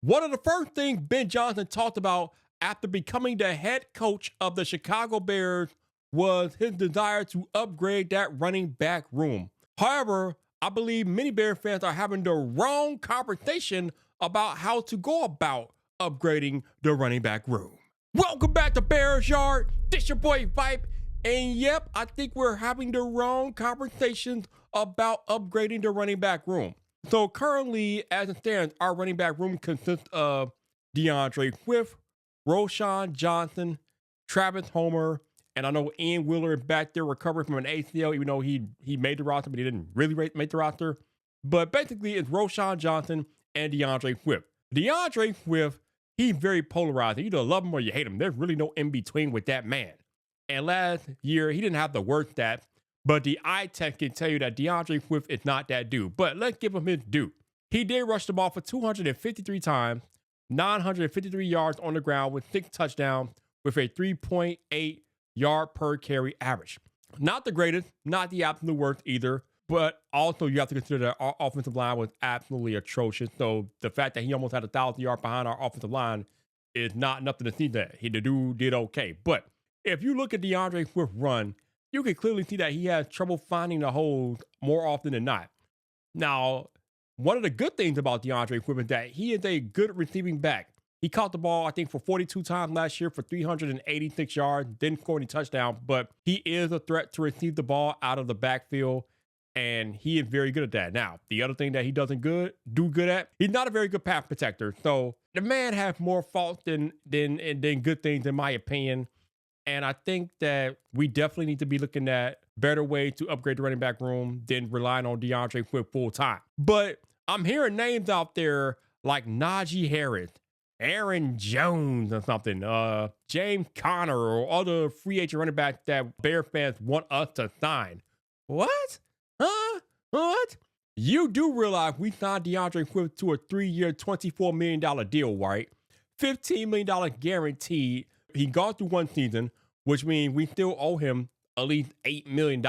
One of the first things Ben Johnson talked about after becoming the head coach of the Chicago Bears was his desire to upgrade that running back room. However, I believe many Bears fans are having the wrong conversation about how to go about upgrading the running back room. Welcome back to Bears Yard. This your boy Vipe. And yep, I think we're having the wrong conversations about upgrading the running back room. So currently, as it stands, our running back room consists of DeAndre Swift, Roshan Johnson, Travis Homer, and I know Ian Wheeler is back there recovering from an ACL, even though he made the roster, but he didn't really make the roster. But basically, it's Roshan Johnson and DeAndre Swift. DeAndre Swift, he's very polarizing. You either love him or you hate him. There's really no in between with that man. And last year, he didn't have the worst stats, but the eye test can tell you that DeAndre Swift is not that dude. But let's give him his due. He did rush the ball for 253 times, 953 yards on the ground with 6 touchdowns with a 3.8 yard per carry average. Not the greatest, not the absolute worst either, but also you have to consider that our offensive line was absolutely atrocious. So the fact that he almost had 1,000 yards behind our offensive line is not nothing to see that. The dude did okay. But if you look at DeAndre Swift run, you can clearly see that he has trouble finding the holes more often than not. Now, one of the good things about DeAndre Swift is that he is a good receiving back. He caught the ball, I think, for 42 times last year for 386 yards, didn't score any touchdowns, but he is a threat to receive the ball out of the backfield, and he is very good at that. Now, the other thing that he doesn't do good at, he's not a very good pass protector. So the man has more faults than good things, in my opinion. And I think that we definitely need to be looking at better ways to upgrade the running back room than relying on DeAndre Swift full time. But I'm hearing names out there like Najee Harris, Aaron Jones or something, James Conner or other free agent running backs that Bear fans want us to sign. What? Huh? What? You do realize we signed DeAndre Swift to a 3-year, $24 million deal, right? $15 million guaranteed. He gone through one season, which means we still owe him at least $8 million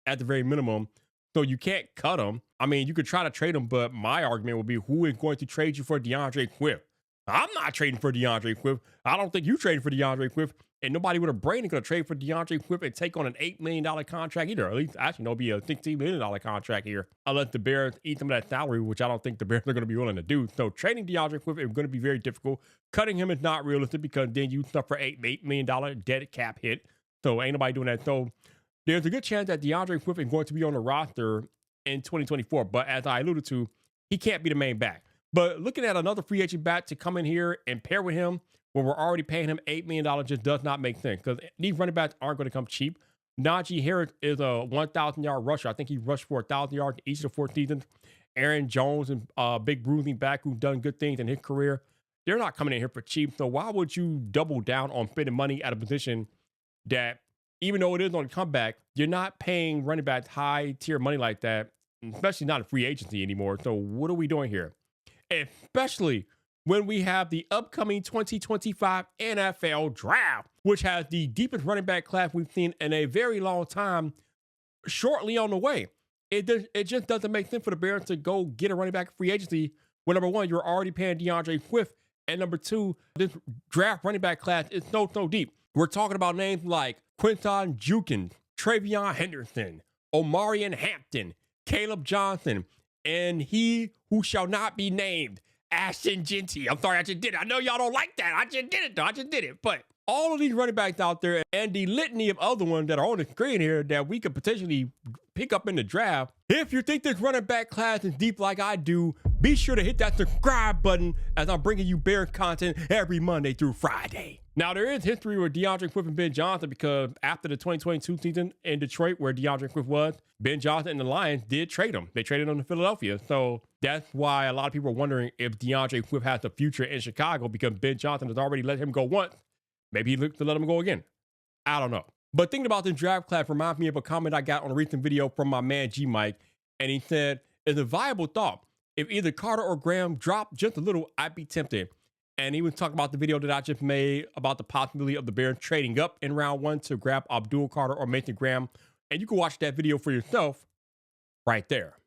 at the very minimum. So you can't cut him. I mean, you could try to trade him, but my argument would be, who is going to trade you for DeAndre Swift? I'm not trading for DeAndre Swift. I don't think you trading for DeAndre Swift. And nobody with a brain is going to trade for DeAndre Swift and take on an $8 million contract either. At least, actually, it'll be a $16 million contract here. Unless the Bears eat some of that salary, which I don't think the Bears are going to be willing to do. So trading DeAndre Swift is going to be very difficult. Cutting him is not realistic because then you suffer $8 million dead cap hit. So ain't nobody doing that. So there's a good chance that DeAndre Swift is going to be on the roster in 2024. But as I alluded to, he can't be the main back. But looking at another free agent back to come in here and pair with him when we're already paying him $8 million just does not make sense because these running backs aren't going to come cheap. Najee Harris is a 1,000-yard rusher. I think he rushed for 1,000 yards each of the 4 seasons. Aaron Jones and big bruising back who've done good things in his career, they're not coming in here for cheap. So why would you double down on spending money at a position that, even though it is on a comeback, you're not paying running backs high-tier money like that, especially not a free agency anymore. So what are we doing here? Especially when we have the upcoming 2025 NFL draft, which has the deepest running back class we've seen in a very long time, shortly on the way. It just doesn't make sense for the Bears to go get a running back free agency when, number one, you're already paying DeAndre Swift, and number two, this draft running back class is so deep. We're talking about names like Quinton Jukins, Travion Henderson, Omarion Hampton, Caleb Johnson, and he who shall not be named, Ashton Genty. I'm sorry, I just did it. I know y'all don't like that. I just did it, though. I just did it. But all of these running backs out there and the litany of other ones that are on the screen here that we could potentially pick up in the draft. If you think this running back class is deep like I do, be sure to hit that subscribe button as I'm bringing you Bears content every Monday through Friday. Now, there is history with DeAndre Swift and Ben Johnson because after the 2022 season in Detroit, where DeAndre Swift was, Ben Johnson and the Lions did trade him. They traded him to Philadelphia. So that's why a lot of people are wondering if DeAndre Swift has a future in Chicago because Ben Johnson has already let him go once. Maybe he looks to let him go again. I don't know. But thinking about this draft class reminds me of a comment I got on a recent video from my man G Mike. And he said, it's a viable thought. If either Carter or Graham dropped just a little, I'd be tempted. And he was talking about the video that I just made about the possibility of the Bears trading up in round 1 to grab Abdul Carter or Mason Graham. And you can watch that video for yourself right there.